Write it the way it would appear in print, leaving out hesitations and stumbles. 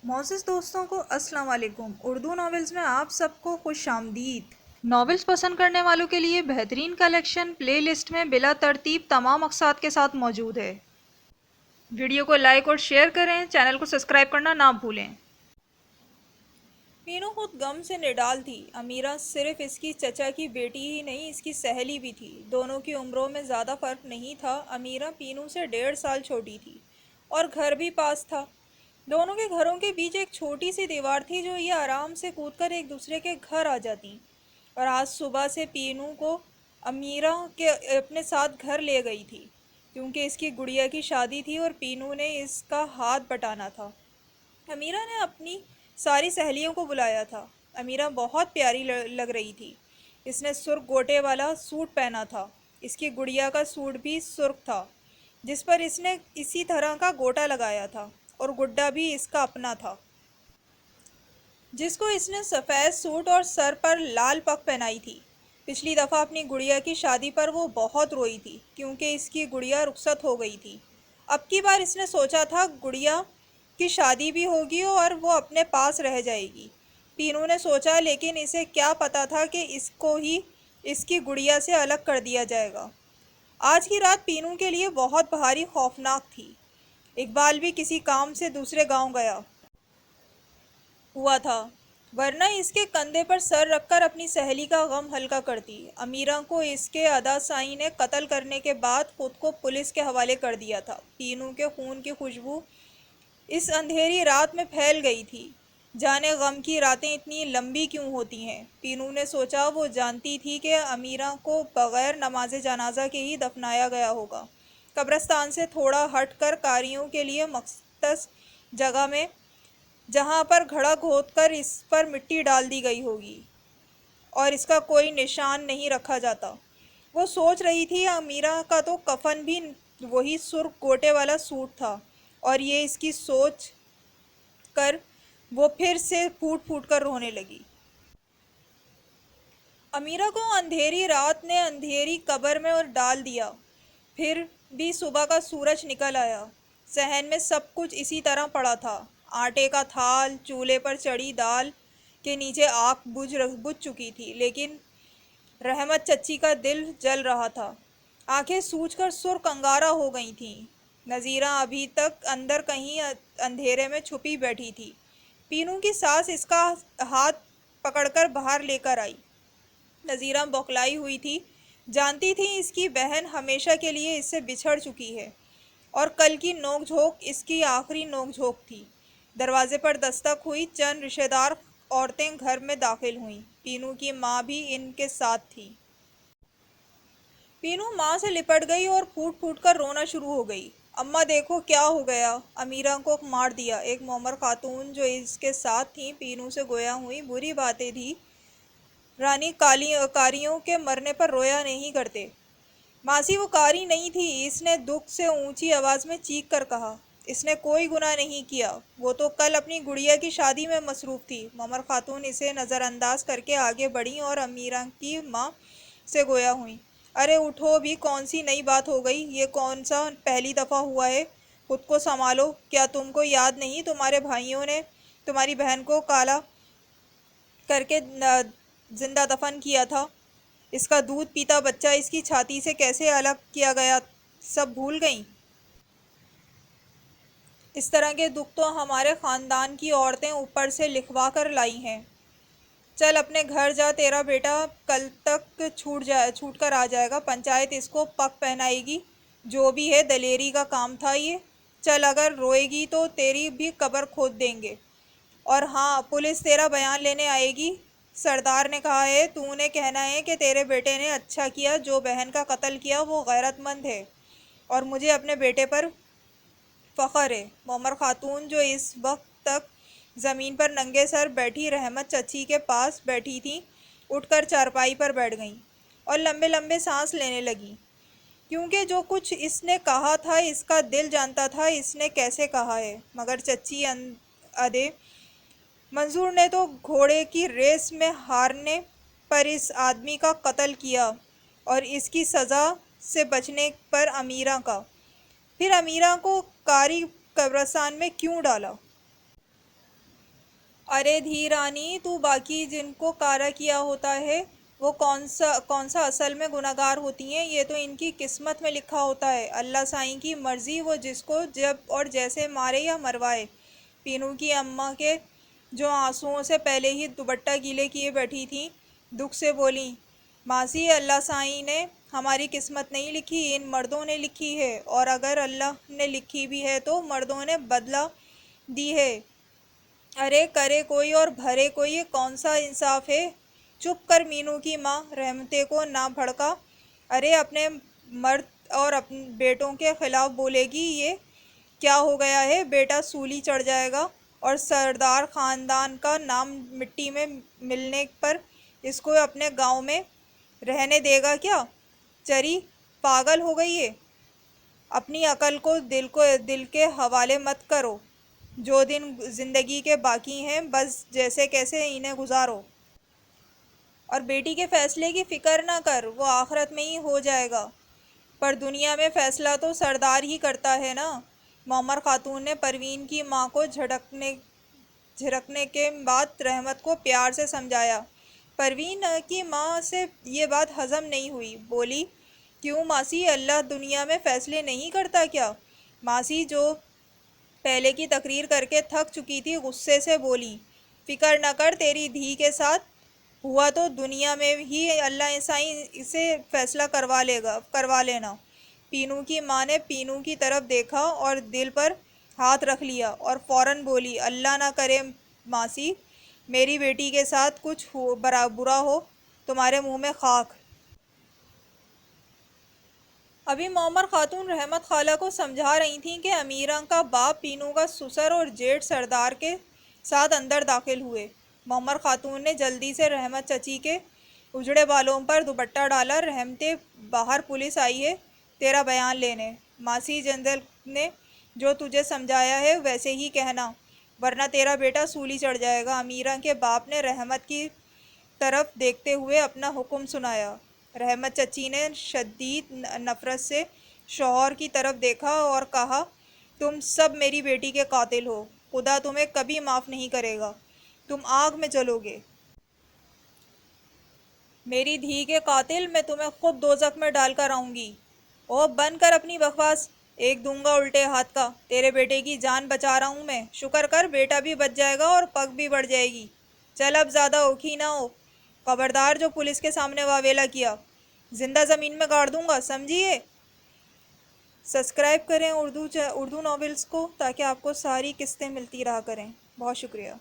معزز دوستوں کو السلام علیکم۔ اردو ناولز میں آپ سب کو خوش آمدید۔ ناولز پسند کرنے والوں کے لیے بہترین کلیکشن پلے لسٹ میں بلا ترتیب تمام اقساط کے ساتھ موجود ہے۔ ویڈیو کو لائک اور شیئر کریں، چینل کو سبسکرائب کرنا نہ بھولیں۔ پینو خود غم سے نڈال تھی۔ امیرہ صرف اس کی چچا کی بیٹی ہی نہیں، اس کی سہیلی بھی تھی۔ دونوں کی عمروں میں زیادہ فرق نہیں تھا۔ امیرہ پینو سے 1.5 سال چھوٹی تھی اور گھر بھی پاس تھا۔ دونوں کے گھروں کے بیچ ایک چھوٹی سی دیوار تھی جو یہ آرام سے کود کر ایک دوسرے کے گھر آ جاتی، اور آج صبح سے پینو کو امیرہ کے اپنے ساتھ گھر لے گئی تھی کیونکہ اس کی گڑیا کی شادی تھی اور پینو نے اس کا ہاتھ بٹانا تھا۔ امیرہ نے اپنی ساری سہیلیوں کو بلایا تھا۔ امیرہ بہت پیاری لگ رہی تھی۔ اس نے سرخ گوٹے والا سوٹ پہنا تھا۔ اس کی گڑیا کا سوٹ بھی سرخ تھا جس پر اس نے اسی طرح کا گوٹا لگایا تھا، اور گڈا بھی اس کا اپنا تھا جس کو اس نے سفید سوٹ اور سر پر لال پگ پہنائی تھی۔ پچھلی دفعہ اپنی گڑیا کی شادی پر وہ بہت روئی تھی کیونکہ اس کی گڑیا رخصت ہو گئی تھی۔ اب کی بار اس نے سوچا تھا گڑیا کی شادی بھی ہوگی اور وہ اپنے پاس رہ جائے گی۔ پینو نے سوچا، لیکن اسے کیا پتا تھا کہ اس کو ہی اس کی گڑیا سے الگ کر دیا جائے گا۔ آج کی رات پینو کے لیے بہت بھاری خوفناک تھی۔ اقبال بھی کسی کام سے دوسرے گاؤں گیا ہوا تھا، ورنہ اس کے کندھے پر سر رکھ کر اپنی سہیلی کا غم ہلکا کرتی۔ امیرہ کو اس کے ادا سائی نے قتل کرنے کے بعد خود کو پولیس کے حوالے کر دیا تھا۔ پینو کے خون کی خوشبو اس اندھیری رات میں پھیل گئی تھی۔ جانے غم کی راتیں اتنی لمبی کیوں ہوتی ہیں؟ پینو نے سوچا۔ وہ جانتی تھی کہ امیرہ کو بغیر نماز جنازہ کے ہی دفنایا گیا ہوگا، قبرستان سے تھوڑا ہٹ کر قاریوں کے لیے مختص جگہ میں، جہاں پر گھڑا کھود کر اس پر مٹی ڈال دی گئی ہوگی اور اس کا کوئی نشان نہیں رکھا جاتا۔ وہ سوچ رہی تھی امیرہ کا تو کفن بھی وہی سرخ گوٹے والا سوٹ تھا، اور یہ اس کی سوچ کر وہ پھر سے پھوٹ پھوٹ کر رونے لگی۔ امیرہ کو اندھیری رات نے اندھیری قبر میں اور ڈال دیا۔ پھر بھی صبح کا سورج نکل آیا۔ صحن میں سب کچھ اسی طرح پڑا تھا۔ آٹے کا تھال، چولہے پر چڑھی دال کے نیچے آگ بجھ چکی تھی، لیکن رحمت چچی کا دل جل رہا تھا۔ آنکھیں سوج کر سرخ انگارہ ہو گئی تھیں۔ نذیرہ ابھی تک اندر کہیں اندھیرے میں چھپی بیٹھی تھی۔ پینو کی ساس اس کا ہاتھ پکڑ کر باہر لے کر آئی۔ نذیرہ بوکھلائی ہوئی تھی، جانتی تھی اس کی بہن ہمیشہ کے لیے اس سے بچھڑ چکی ہے، اور کل کی نوک جھونک اس کی آخری نوک جھونک تھی۔ دروازے پر دستک ہوئی، چند رشتہ دار عورتیں گھر میں داخل ہوئیں۔ پینو کی ماں بھی ان کے ساتھ تھی۔ پینو ماں سے لپٹ گئی اور پھوٹ پھوٹ کر رونا شروع ہو گئی۔ اماں دیکھو کیا ہو گیا! امیرہ کو مار دیا! ایک مومر خاتون جو اس کے ساتھ تھیں پینو سے گویا ہوئی، بری باتیں تھی رانی کاریوں کے مرنے پر رویا نہیں کرتے۔ ماسی وہ کاری نہیں تھی، اس نے دکھ سے اونچی آواز میں چیخ کر کہا۔ اس نے کوئی گناہ نہیں کیا، وہ تو کل اپنی گڑیا کی شادی میں مصروف تھی۔ مومر خاتون اسے نظر انداز کر کے آگے بڑھیں اور امیرہ کی ماں سے گویا ہوئیں۔ ارے اٹھو، بھی کون سی نئی بات ہو گئی؟ یہ کون سا پہلی دفعہ ہوا ہے؟ خود کو سنبھالو! کیا تم کو یاد نہیں تمہارے بھائیوں نے تمہاری بہن کو کالا کر کے زندہ دفن کیا تھا؟ اس کا دودھ پیتا بچہ اس کی چھاتی سے کیسے الگ کیا گیا، سب بھول گئیں؟ اس طرح کے دکھ تو ہمارے خاندان کی عورتیں اوپر سے لکھوا کر لائی ہیں۔ چل اپنے گھر جا، تیرا بیٹا کل تک چھوٹ کر آ جائے گا۔ پنچایت اس کو پگ پہنائے گی، جو بھی ہے دلیری کا کام تھا یہ۔ چل، اگر روئے گی تو تیری بھی قبر کھود دیں گے۔ اور ہاں، پولیس تیرا بیان لینے آئے گی۔ سردار نے کہا ہے، تو نے کہنا ہے کہ تیرے بیٹے نے اچھا کیا، جو بہن کا قتل کیا وہ غیرت مند ہے، اور مجھے اپنے بیٹے پر فخر ہے۔ مومر خاتون جو اس وقت تک زمین پر ننگے سر بیٹھی رحمت چچی کے پاس بیٹھی تھیں، اٹھ کر چارپائی پر بیٹھ گئیں اور لمبے لمبے سانس لینے لگیں، کیونکہ جو کچھ اس نے کہا تھا اس کا دل جانتا تھا اس نے کیسے کہا ہے۔ مگر چچی ادے منظور نے تو گھوڑے کی ریس میں ہارنے پر اس آدمی کا قتل کیا، اور اس کی سزا سے بچنے پر امیرہ کا، پھر امیرہ کو کاری قبرستان میں کیوں ڈالا؟ ارے دھی رانی، تو باقی جن کو کارا کیا ہوتا ہے وہ کون سا اصل میں گناہگار ہوتی ہیں؟ یہ تو ان کی قسمت میں لکھا ہوتا ہے، اللہ سائیں کی مرضی، وہ جس کو جب اور جیسے مارے یا مروائے۔ پینو کی اماں کے جو آنسوؤں سے پہلے ہی دوپٹہ گیلے کیے بیٹھی تھیں، دکھ سے بولیں، ماسی، اللہ سائیں نے ہماری قسمت نہیں لکھی، ان مردوں نے لکھی ہے، اور اگر اللہ نے لکھی بھی ہے تو مردوں نے بدلا دی ہے۔ ارے کرے کوئی اور بھرے کوئی، یہ کون سا انصاف ہے؟ چپ کر مینو کی ماں رحمتے کو نہ بھڑکا۔ ارے اپنے مرد اور اپنے بیٹوں کے خلاف بولے گی؟ یہ کیا ہو گیا ہے؟ بیٹا سولی چڑھ جائے گا اور سردار خاندان کا نام مٹی میں ملنے پر اس کو اپنے گاؤں میں رہنے دے گا کیا؟ چری پاگل ہو گئی ہے؟ اپنی عقل کو دل کے حوالے مت کرو، جو دن زندگی کے باقی ہیں بس جیسے کیسے انہیں گزارو، اور بیٹی کے فیصلے کی فکر نہ کر، وہ آخرت میں ہی ہو جائے گا، پر دنیا میں فیصلہ تو سردار ہی کرتا ہے نا۔ معمر خاتون نے پروین کی ماں کو جھڑکنے کے بعد رحمت کو پیار سے سمجھایا۔ پروین کی ماں سے یہ بات ہضم نہیں ہوئی، بولی، کیوں ماسی، اللہ دنیا میں فیصلے نہیں کرتا کیا؟ ماسی جو پہلے کی تقریر کر کے تھک چکی تھی، غصے سے بولی، فکر نہ کر، تیری دھی کے ساتھ ہوا تو دنیا میں ہی اللہ سائیں اسے فیصلہ کروا لینا۔ پینو کی ماں نے پینو کی طرف دیکھا اور دل پر ہاتھ رکھ لیا اور فوراً بولی، اللہ نہ کرے ماسی، میری بیٹی کے ساتھ کچھ برا ہو، تمہارے منہ میں خاک۔ ابھی معمر خاتون رحمت خالہ کو سمجھا رہی تھیں کہ امیرہ کا باپ پینو کا سسر اور جیٹھ سردار کے ساتھ اندر داخل ہوئے۔ معمر خاتون نے جلدی سے رحمت چچی کے اجڑے بالوں پر دوپٹہ ڈالا۔ رحمتے، باہر پولیس آئی ہے تیرا بیان لینے۔ ماسی جنرل نے جو تجھے سمجھایا ہے ویسے ہی کہنا، ورنہ تیرا بیٹا سولی چڑھ جائے گا۔ امیرہ کے باپ نے رحمت کی طرف دیکھتے ہوئے اپنا حکم سنایا۔ رحمت چچی نے شدید نفرت سے شوہر کی طرف دیکھا اور کہا، تم سب میری بیٹی کے قاتل ہو، خدا تمہیں کبھی معاف نہیں کرے گا، تم آگ میں جلو گے۔ میری دھی کے قاتل، میں تمہیں خود دوزخ میں ڈال کر آؤں گی۔ او بند کر اپنی بکواس، ایک دوں گا الٹے ہاتھ کا، تیرے بیٹے کی جان بچا رہا ہوں میں، شکر کر، بیٹا بھی بچ جائے گا اور پگ بھی بڑھ جائے گی۔ چل اب زیادہ اوکھی نہ ہو، خبردار جو پولیس کے سامنے واویلا کیا، زندہ زمین میں گاڑ دوں گا، سمجھیے؟ سبسکرائب کریں اردو ناولز کو تاکہ آپ کو ساری قسطیں ملتی رہا کریں۔ بہت شکریہ۔